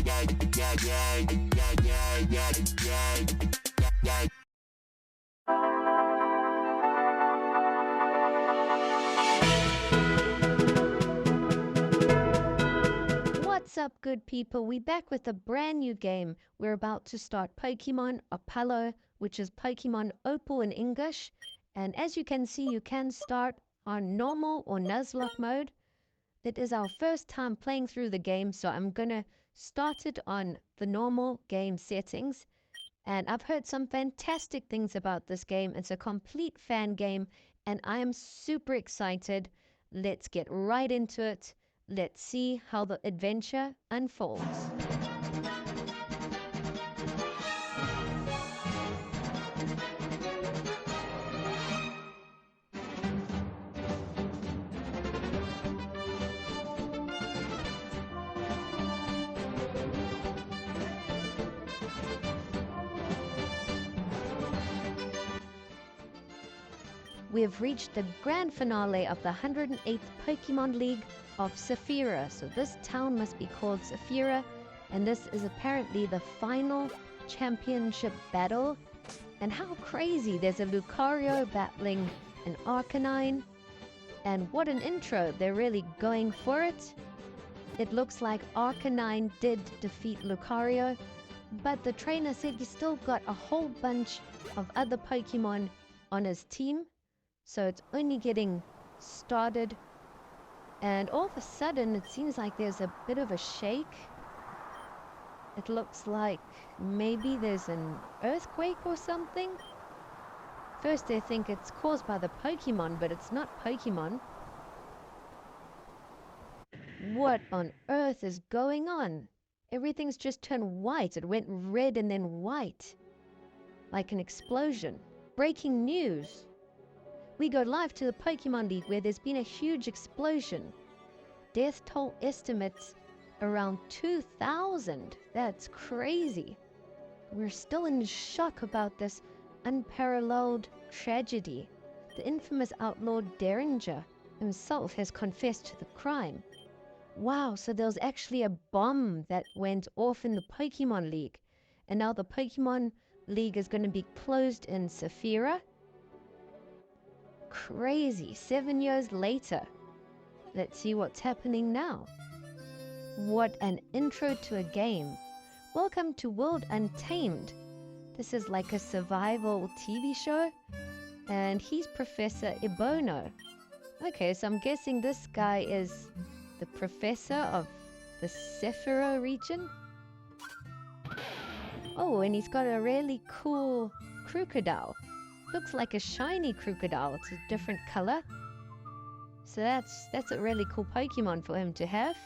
What's up, good people? We're back with a brand new game. We're about to start Pokemon Opalo, which is Pokemon Opal in English. And as you can see, you can start on normal or Nuzlocke mode. It is our first time playing through the game, so I'm gonna start it on the normal game settings. And I've heard some fantastic things about this game. It's a complete fan game, and I am super excited. Let's get right into it. Let's see how the adventure unfolds. We have reached the grand finale of the 108th Pokemon League of Saphira. So this town must be called Saphira, and this is apparently the final championship battle. And how crazy, there's a Lucario battling an Arcanine, and what an intro, they're really going for it. It looks like Arcanine did defeat Lucario, but the trainer said he's still got a whole bunch of other Pokemon on his team. So it's only getting started, and all of a sudden it seems like there's a bit of a shake. It looks like maybe there's an earthquake or something. First they think it's caused by the Pokemon, but it's not Pokemon. What on earth is going on? Everything's just turned white. It went red and then white, like an explosion. Breaking news. We go live to the Pokemon League, where there's been a huge explosion. Death toll estimates around 2,000. That's crazy. We're still in shock about this unparalleled tragedy. The infamous outlaw Derringer himself has confessed to the crime. Wow, so there was actually a bomb that went off in the Pokemon League. And now the Pokemon League is going to be closed in Saphira. Crazy. 7 years later. Let's see what's happening now. What an intro to a game. Welcome to World Untamed. This is like a survival TV show, and he's Professor Ebono. Okay, so I'm guessing this guy is the professor of the Saphira region. Oh, and he's got a really cool crocodile. Looks like a shiny crocodile. It's a different color. So that's a really cool Pokemon for him to have.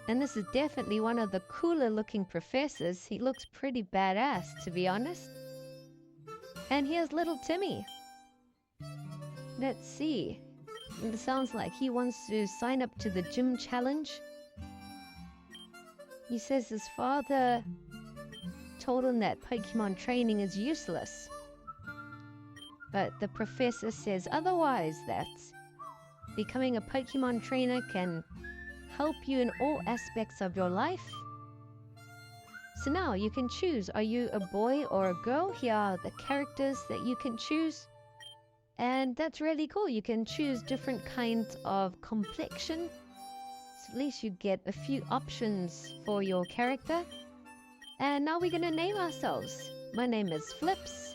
And this is definitely one of the cooler looking professors. He looks pretty badass, to be honest. And here's little Timmy. Let's see. It sounds like he wants to sign up to the gym challenge. He says his father told him that Pokemon training is useless. But the professor says otherwise, that becoming a Pokemon trainer can help you in all aspects of your life. So now you can choose, are you a boy or a girl? Here are the characters that you can choose. And that's really cool. You can choose different kinds of complexion. So at least you get a few options for your character. And now we're going to name ourselves. My name is Flips.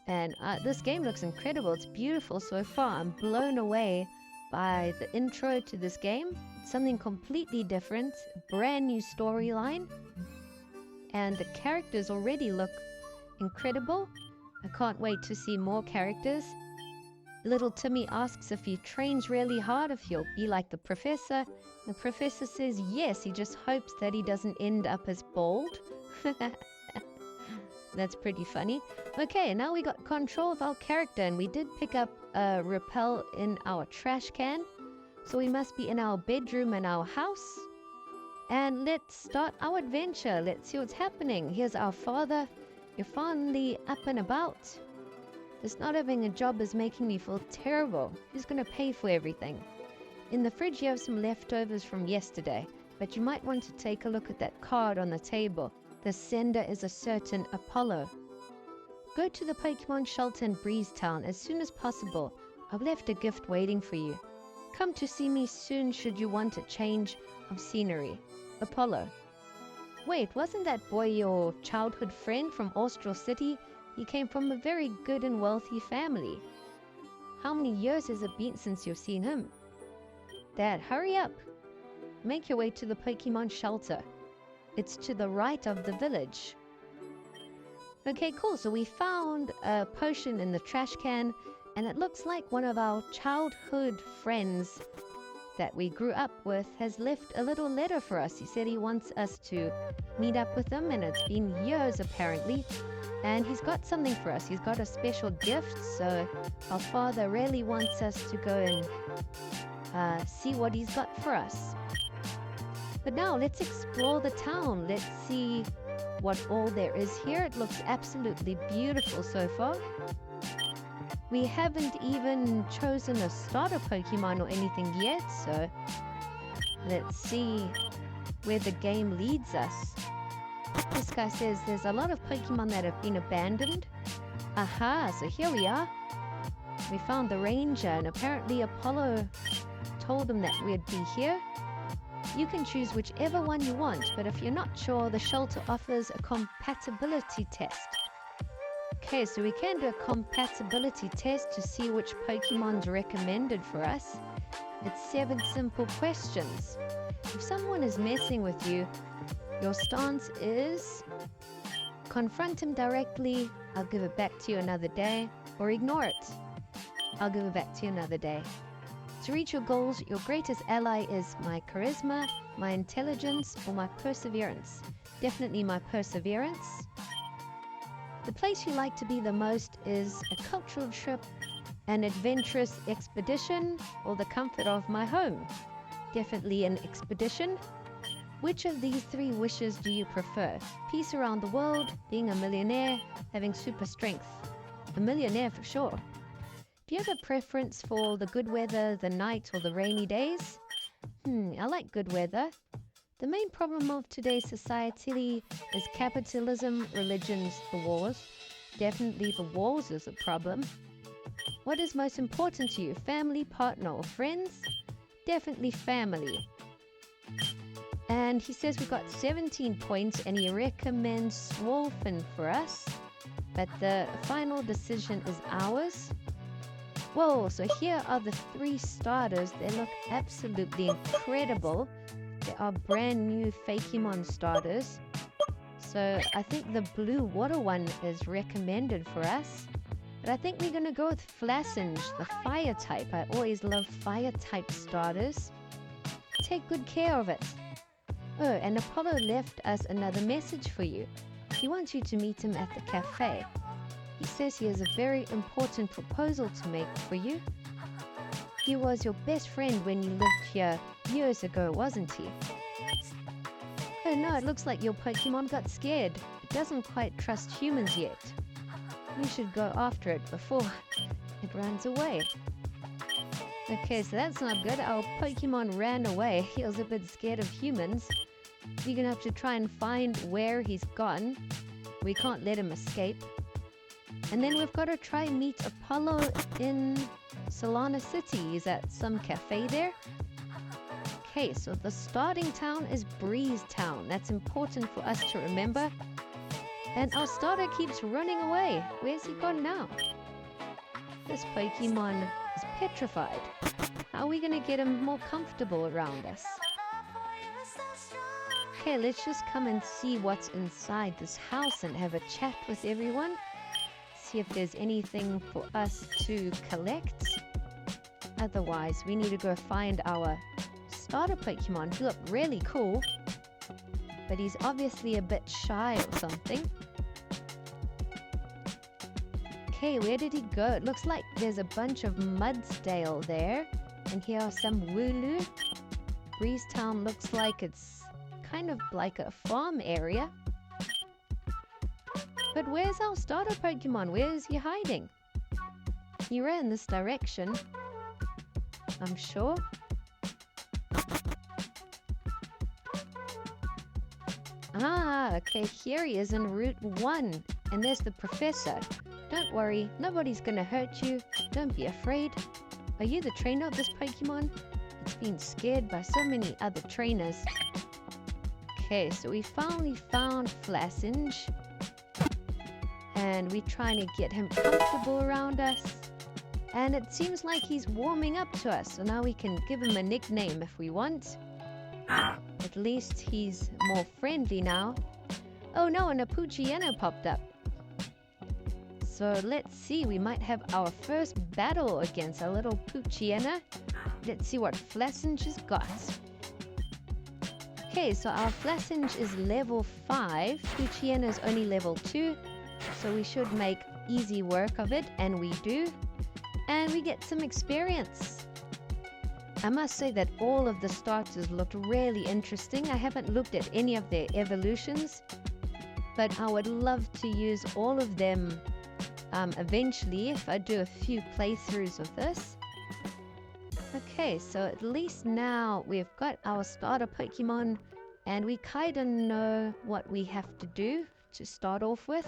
And this game looks incredible. It's beautiful so far. I'm blown away by the intro to this game. It's something completely different, brand new storyline. And the characters already look incredible. I can't wait to see more characters. Little Timmy asks if he trains really hard, if he'll be like the professor. The professor says yes, he just hopes that he doesn't end up as bald. That's pretty funny. Okay, now we got control of our character, and we did pick up a repel in our trash can. So we must be in our bedroom in our house. And let's start our adventure. Let's see what's happening. Here's our father. You're finally up and about. This not having a job is making me feel terrible. Who's going to pay for everything? In the fridge you have some leftovers from yesterday, but you might want to take a look at that card on the table. The sender is a certain Opalo. Go to the Pokemon shelter in Breezetown as soon as possible. I've left a gift waiting for you. Come to see me soon should you want a change of scenery. Opalo. Wait, wasn't that boy your childhood friend from Austral City? He came from a very good and wealthy family. How many years has it been since you've seen him? Dad, hurry up. Make your way to the Pokemon shelter. It's to the right of the village. Okay, cool. So we found a potion in the trash can, and it looks like one of our childhood friends that we grew up with has left a little letter for us. He said he wants us to meet up with him, and it's been years apparently. And he's got something for us. He's got a special gift, so our father really wants us to go and see what he's got for us. But now let's explore the town. Let's see what all there is here. It looks absolutely beautiful so far. We haven't even chosen a starter Pokemon or anything yet, so let's see where the game leads us. This guy says there's a lot of Pokemon that have been abandoned. Aha, so here we are. We found the ranger, and apparently Apollo told him that we'd be here. You can choose whichever one you want, but if you're not sure, the shelter offers a compatibility test. Okay, so we can do a compatibility test to see which Pokemon's recommended for us. It's 7 simple questions. If someone is messing with you, your stance is confront him directly, I'll give it back to you another day, or ignore it. I'll give it back to you another day. To reach your goals, your greatest ally is my charisma, my intelligence, or my perseverance. Definitely my perseverance. The place you like to be the most is a cultural trip, an adventurous expedition, or the comfort of my home. Definitely an expedition. Which of these 3 wishes do you prefer? Peace around the world, being a millionaire, having super strength? A millionaire for sure. Do you have a preference for the good weather, the night, or the rainy days? I like good weather. The main problem of today's society is capitalism, religions, the wars. Definitely the wars is a problem. What is most important to you, family, partner, or friends? Definitely family. And he says we've got 17 points, and he recommends Swolfen for us. But the final decision is ours. Whoa, so here are the 3 starters. They look absolutely incredible. They are brand new Fakemon starters. So I think the blue water one is recommended for us. But I think we're going to go with Flassinge, the fire type. I always love fire type starters. Take good care of it. Oh, and Apollo left us another message for you. He wants you to meet him at the cafe. He says he has a very important proposal to make for you. He was your best friend when you lived here years ago, wasn't he? Oh no, it looks like your Pokemon got scared. It doesn't quite trust humans yet. We should go after it before it runs away. Okay, so that's not good. Our Pokemon ran away. He was a bit scared of humans. We're gonna have to try and find where he's gone. We can't let him escape. And then we've got to try and meet Apollo in Salana City. Is that some cafe there? Okay, so the starting town is Breezetown. That's important for us to remember. And our starter keeps running away. Where's he gone now? This Pokemon is petrified. How are we going to get him more comfortable around us? Okay, let's just come and see what's inside this house and have a chat with everyone. See if there's anything for us to collect. Otherwise, we need to go find our starter Pokemon. He looked really cool, but he's obviously a bit shy or something. Okay, where did he go? It looks like there's a bunch of Mudsdale there, and here are some Wooloo. Breezetown looks like it's kind of like a farm area. But where's our starter Pokemon? Where is he hiding? He ran this direction, I'm sure. Ah, okay, here he is in Route 1. And there's the professor. Don't worry, nobody's gonna hurt you. Don't be afraid. Are you the trainer of this Pokemon? It's been scared by so many other trainers. Okay, so we finally found Flassinge. And we're trying to get him comfortable around us. And it seems like he's warming up to us. So now we can give him a nickname if we want. At least he's more friendly now. Oh no, and a Poochyena popped up. So let's see, we might have our first battle against a little Poochyena. Let's see what Flassinge has got. Okay, so our Flassinge is level 5. Poochyena is only level 2. So we should make easy work of it, and we do. And we get some experience. I must say that all of the starters looked really interesting. I haven't looked at any of their evolutions, but I would love to use all of them eventually if I do a few playthroughs of this. Okay, so at least now we've got our starter Pokemon, and we kind of know what we have to do to start off with.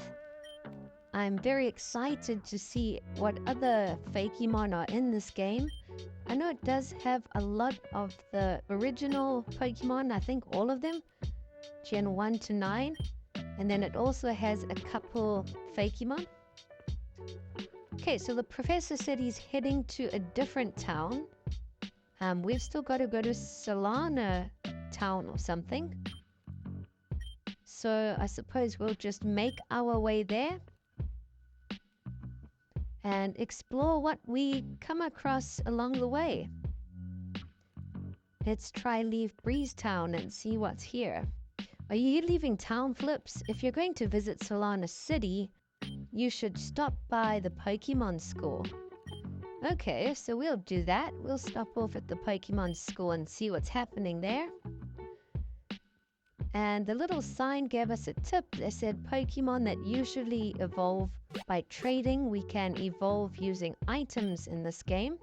I'm very excited to see what other Fakemon are in this game. I know it does have a lot of the original Pokemon, I think all of them, Gen 1 to 9, and then it also has a couple Fakemon. Okay, so the professor said he's heading to a different town. We've still got to go to Salana town or something. So I suppose we'll just make our way there and explore what we come across along the way. Let's try leave Breeze Town and see what's here. Are you leaving town, Flips? If you're going to visit Salana City, you should stop by the Pokemon School. Okay, so we'll do that. We'll stop off at the Pokemon School and see what's happening there. And the little sign gave us a tip. They said Pokemon that usually evolve by trading, we can evolve using items in this game.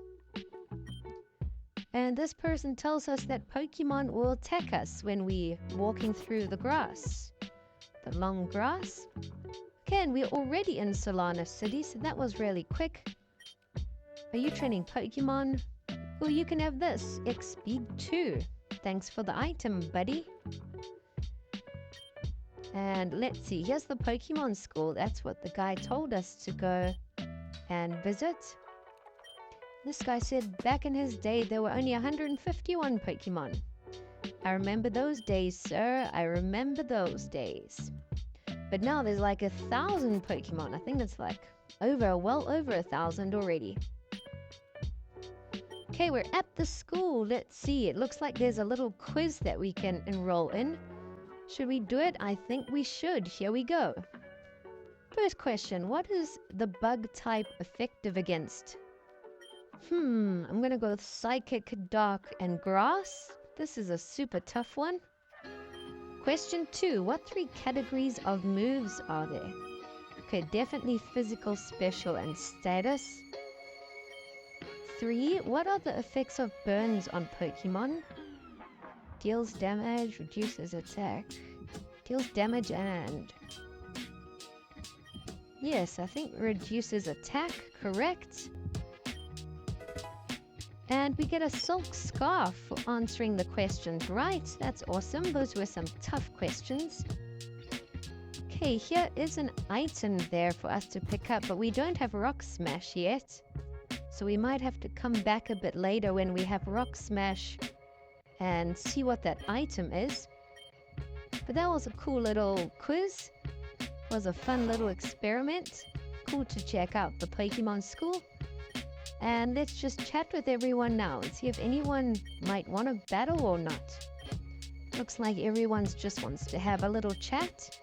And this person tells us that Pokemon will attack us when we're walking through the grass. The long grass. Okay, and we're already in Salana City, so that was really quick. Are you training Pokemon? Well, you can have this, X-Speed 2. Thanks for the item, buddy. And let's see, here's the Pokemon School. That's what the guy told us to go and visit. This guy said back in his day there were only 151 Pokemon. I remember those days, sir. I remember those days. But now there's like 1,000 Pokemon. I think it's like well over 1,000 already. Okay, we're at the school. Let's see. It looks like there's a little quiz that we can enroll in. Should we do it? I think we should. Here we go. First question. What is the bug type effective against? I'm going to go with Psychic, Dark, and Grass. This is a super tough one. Question 2. What 3 categories of moves are there? Okay, definitely physical, special, and status. 3. What are the effects of burns on Pokemon? Deals damage, reduces attack. Deals damage and... Yes, I think reduces attack, correct. And we get a Silk Scarf for answering the questions right. That's awesome. Those were some tough questions. Okay, here is an item there for us to pick up, but we don't have Rock Smash yet. So we might have to come back a bit later when we have Rock Smash and see what that item is. But that was a cool little quiz. It was a fun little experiment. Cool to check out the Pokemon School. And let's just chat with everyone now and see if anyone might want to battle or not. Looks like everyone just wants to have a little chat.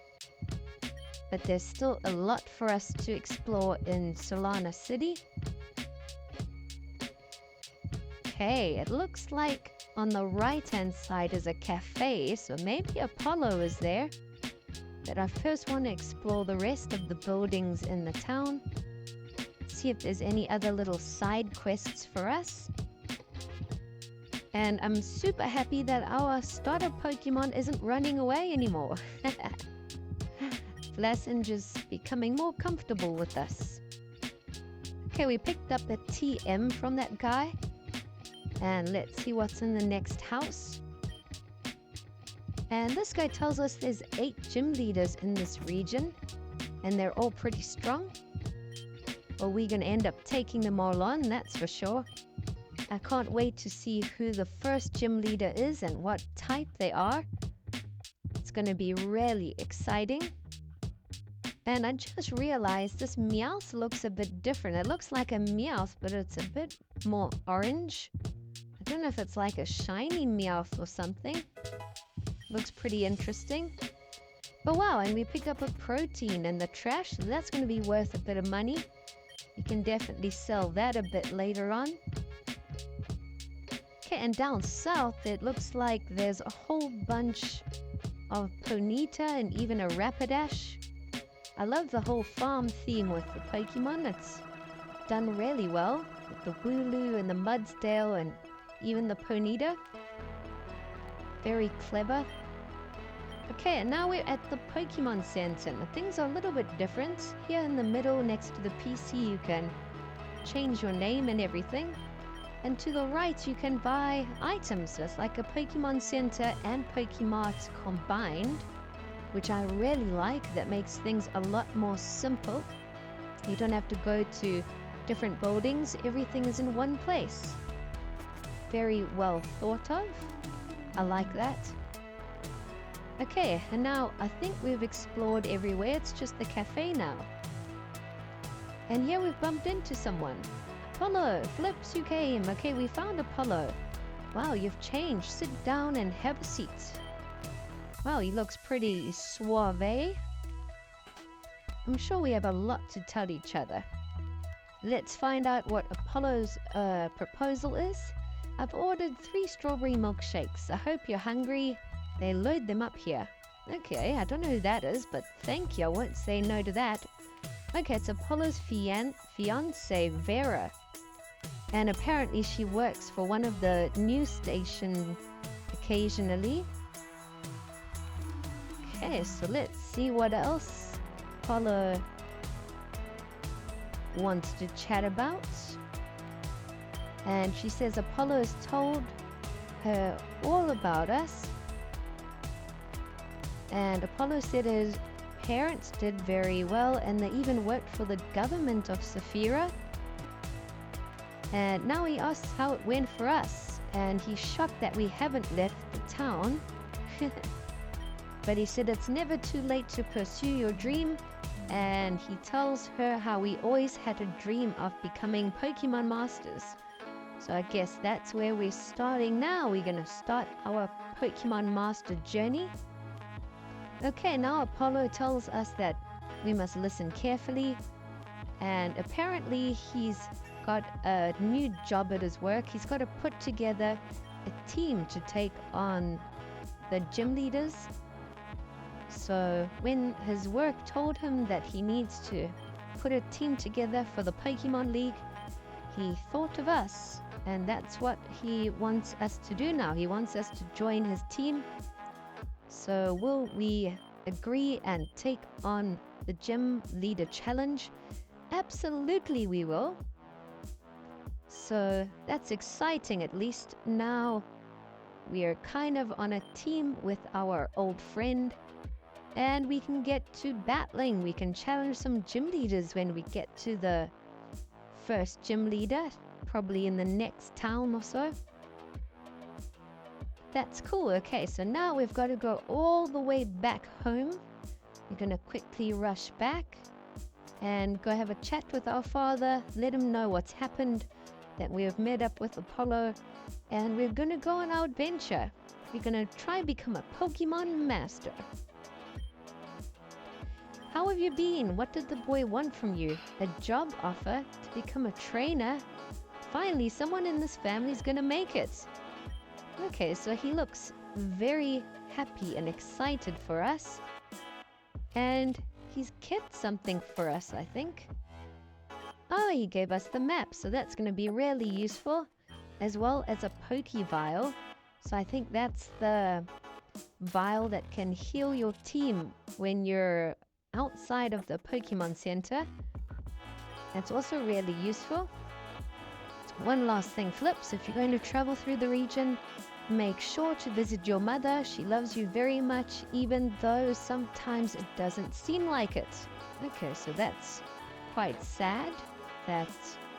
But there's still a lot for us to explore in Salana City. Okay, it looks like on the right-hand side is a cafe, so maybe Opalo is there. But I first want to explore the rest of the buildings in the town. See if there's any other little side quests for us. And I'm super happy that our starter Pokemon isn't running away anymore. Flassin just becoming more comfortable with us. Okay, we picked up the TM from that guy. And let's see what's in the next house. And this guy tells us there's 8 gym leaders in this region. And they're all pretty strong. Well, we're going to end up taking them all on, that's for sure. I can't wait to see who the first gym leader is and what type they are. It's going to be really exciting. And I just realized this Meowth looks a bit different. It looks like a Meowth, but it's a bit more orange. I don't know if it's like a shiny Meowth or something. Looks pretty interesting. But wow, and we pick up a protein and the trash. So that's going to be worth a bit of money. You can definitely sell that a bit later on. Okay, and down south, it looks like there's a whole bunch of Ponyta and even a Rapidash. I love the whole farm theme with the Pokemon. It's done really well with the Wooloo and the Mudsdale and even the Ponyta. Very clever. Okay, and now we're at the Pokemon Center. Now, things are a little bit different. Here in the middle next to the PC you can change your name and everything. And to the right you can buy items. So it's like a Pokemon Center and Pokemart combined, which I really like. That makes things a lot more simple. You don't have to go to different buildings. Everything is in one place. Very well thought of. I like that. Okay, and now I think we've explored everywhere. It's just the cafe now. And here we've bumped into someone. Apollo, Flips, you came. Okay, we found Apollo. Wow, you've changed. Sit down and have a seat. Wow, he looks pretty suave. I'm sure we have a lot to tell each other. Let's find out what Apollo's proposal is. I've ordered 3 strawberry milkshakes. I hope you're hungry. They load them up here. Okay, I don't know who that is, but thank you. I won't say no to that. Okay, it's Apollo's fiance, Vera. And apparently she works for one of the news stations occasionally. Okay, so let's see what else Apollo wants to chat about. And she says Apollo has told her all about us. And Apollo said his parents did very well and they even worked for the government of Saphira. And now he asks how it went for us. And he's shocked that we haven't left the town. But he said it's never too late to pursue your dream. And he tells her how we always had a dream of becoming Pokemon Masters. So I guess that's where we're starting now. We're going to start our Pokemon Master journey. Okay, now Apollo tells us that we must listen carefully. And apparently he's got a new job at his work. He's got to put together a team to take on the gym leaders. So when his work told him that he needs to put a team together for the Pokemon League, he thought of us. And that's what he wants us to do now. He wants us to join his team. So will we agree and take on the Gym Leader Challenge? Absolutely we will. So that's exciting. At least now we are kind of on a team with our old friend. And we can get to battling. We can challenge some gym leaders when we get to the first gym leader. Probably in the next town or so. That's cool. Okay, so now we've got to go all the way back home. We're going to quickly rush back and go have a chat with our father, let him know what's happened, that we have met up with Apollo, and we're going to go on our adventure. We're going to try become a Pokemon Master. How have you been? What did the boy want from you? A job offer to become a trainer? Finally, someone in this family is going to make it. Okay, so he looks very happy and excited for us. And he's kept something for us, I think. Oh, he gave us the map, so that's going to be really useful. as well as a Pokevile. So I think that's the vial that can heal your team when you're outside of the Pokemon Center. That's also really useful. One last thing, Flips, if you're going to travel through the region, make sure to visit your mother. She loves you very much, even though sometimes it doesn't seem like it. Okay, so that's quite sad that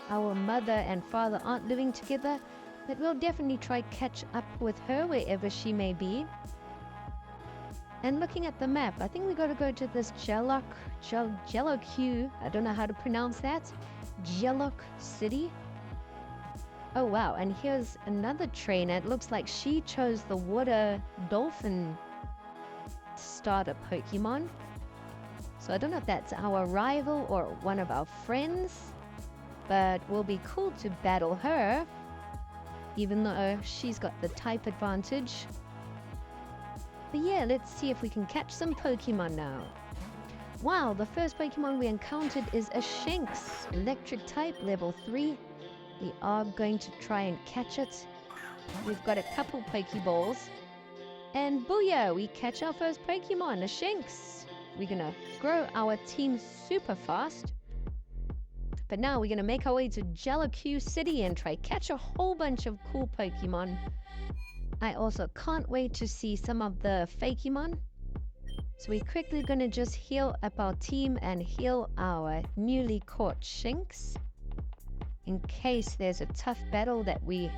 our mother and father aren't living together, but we'll definitely try catch up with her wherever she may be. And looking at the map, I think we got to go to this Jelloc Q. I don't know how to pronounce that. Jelloc City. Oh wow, and here's another trainer. It looks like she chose the water dolphin starter Pokemon. So I don't know if that's our rival or one of our friends, but will be cool to battle her, even though she's got the type advantage. But yeah, let's see if we can catch some Pokemon now. Wow, the first Pokemon we encountered is a Shinx, electric type, level 3. We are going to try and catch it. We've got a couple Pokeballs. And booyah, we catch our first Pokemon, a Shinx. We're gonna grow our team super fast. But now we're gonna make our way to Jellicoe City and try catch a whole bunch of cool Pokemon. I also can't wait to see some of the Fakemon. So we're quickly gonna just heal up our team and heal our newly caught Shinx, in case there's a tough battle that we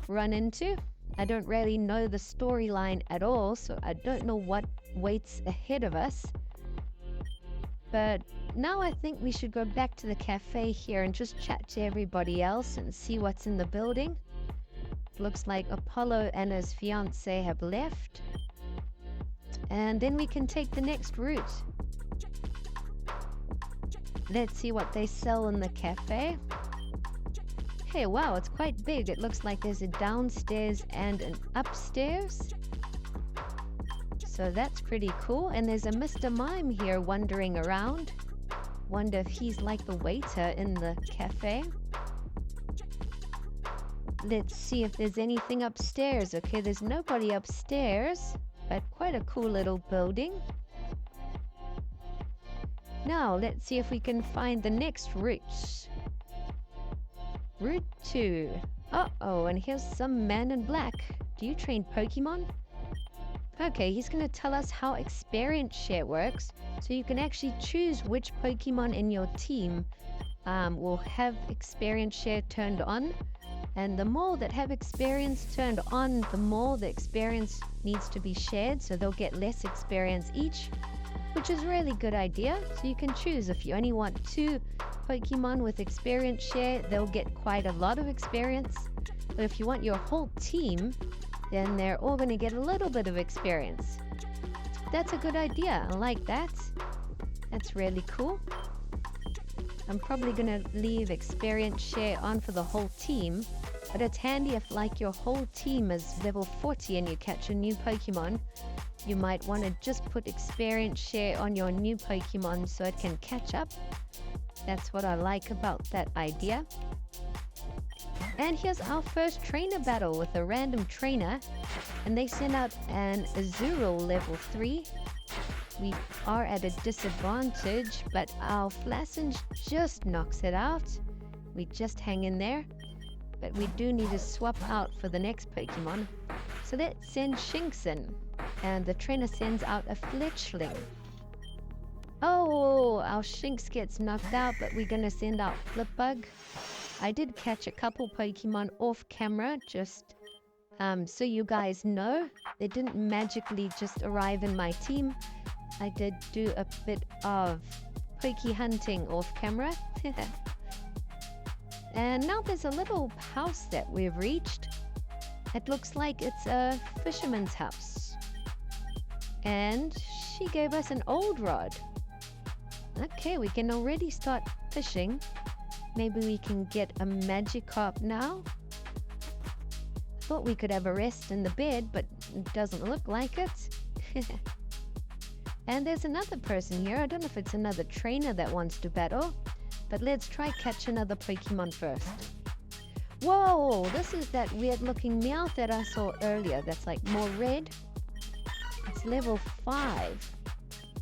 run into. I don't really know the storyline at all, so I don't know what waits ahead of us. But now I think we should go back to the cafe here and just chat to everybody else and see what's in the building. Looks like Opalo and his fiancée have left. And then we can take the next route. Let's see what they sell in the cafe. Hey, wow, it's quite big. It looks like there's a downstairs and an upstairs. So that's pretty cool. And there's a Mr. Mime here wandering around. Wonder if he's like the waiter in the cafe. Let's see if there's anything upstairs. Okay, there's nobody upstairs, but quite a cool little building. Now, let's see if we can find the next route. Route 2. Uh-oh, and here's some man in black. Do you train Pokemon? Okay, he's going to tell us how experience share works, so you can actually choose which Pokemon in your team will have experience share turned on. And the more that have experience turned on, the more the experience needs to be shared, so they'll get less experience each, which is a really good idea. So you can choose if you only want 2 Pokemon with experience share, they'll get quite a lot of experience. But if you want your whole team, then they're all going to get a little bit of experience. That's a good idea. I like that. That's really cool. I'm probably going to leave experience share on for the whole team, but it's handy if like your whole team is level 40 and you catch a new Pokemon. You might want to just put experience share on your new Pokemon so it can catch up. That's what I like about that idea. And here's our first trainer battle with a random trainer, and they send out an Azurill level 3. We are at a disadvantage, but our Flassinge just knocks it out. We just hang in there, but we do need to swap out for the next Pokemon. So let's send Shinx in, and the trainer sends out a Fletchling. Oh, our Shinx gets knocked out, but we're going to send out Flipbug. I did catch a couple Pokemon off camera, just so you guys know. They didn't magically just arrive in my team. I did do a bit of Poke hunting off camera. And now there's a little house that we've reached. It looks like it's a fisherman's house. And she gave us an old rod. Okay, we can already start fishing. Maybe we can get a Magikarp now. Thought we could have a rest in the bed, but it doesn't look like it. And there's another person here. I don't know if it's another trainer that wants to battle, but let's try catch another Pokemon first. Whoa, this is that weird looking Meowth that I saw earlier that's like more red. It's level 5.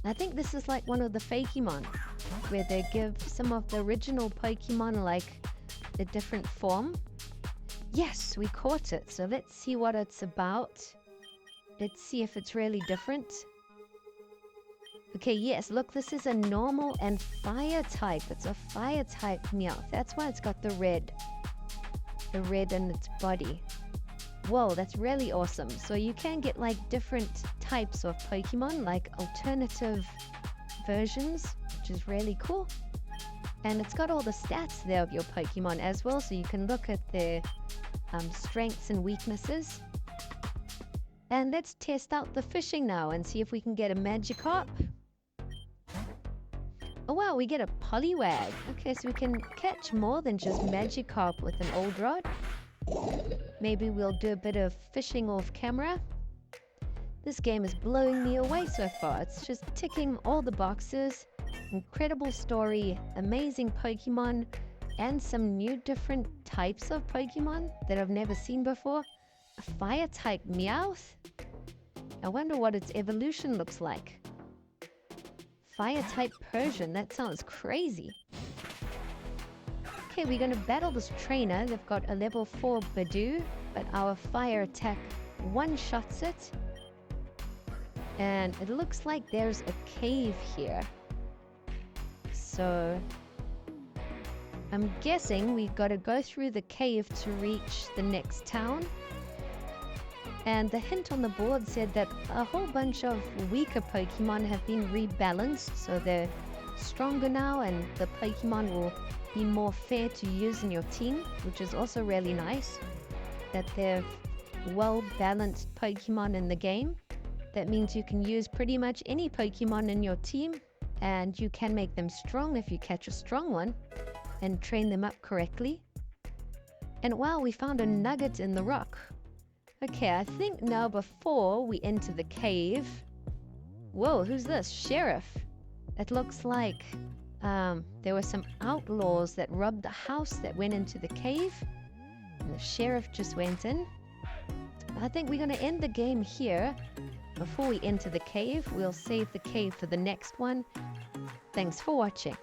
I think this is like one of the Fakemon, where they give some of the original Pokemon like a different form. Yes, we caught it, so let's see what it's about. Let's see if it's really different. Okay, yes, look, this is a normal and fire type. It's a fire type Meowth. That's why it's got the red in its body. Whoa, that's really awesome. So you can get like different types of Pokemon, like alternative versions, which is really cool. And it's got all the stats there of your Pokemon as well, so you can look at their strengths and weaknesses. And let's test out the fishing now and see if we can get a Magikarp. Oh wow, we get a Poliwag. Okay, so we can catch more than just Magikarp with an old rod. Maybe we'll do a bit of fishing off camera. This game is blowing me away so far. It's just ticking all the boxes. Incredible story, amazing Pokemon, and some new different types of Pokemon that I've never seen before. A fire type Meowth? I wonder what its evolution looks like. Fire type Persian, that sounds crazy. Okay, we're going to battle this trainer. They've got a level 4 Badoo, but our fire attack one-shots it. And it looks like there's a cave here. So I'm guessing we've got to go through the cave to reach the next town. And the hint on the board said that a whole bunch of weaker Pokemon have been rebalanced, so they're stronger now and the Pokemon will be more fair to use in your team, which is also really nice, that they're well-balanced Pokemon in the game. That means you can use pretty much any Pokemon in your team, and you can make them strong if you catch a strong one and train them up correctly. And wow, we found a nugget in the rock. Okay, I think now before we enter the cave... Whoa, who's this? Sheriff. It looks like there were some outlaws that robbed the house that went into the cave. And the sheriff just went in. I think we're going to end the game here. Before we enter the cave, we'll save the cave for the next one. Thanks for watching.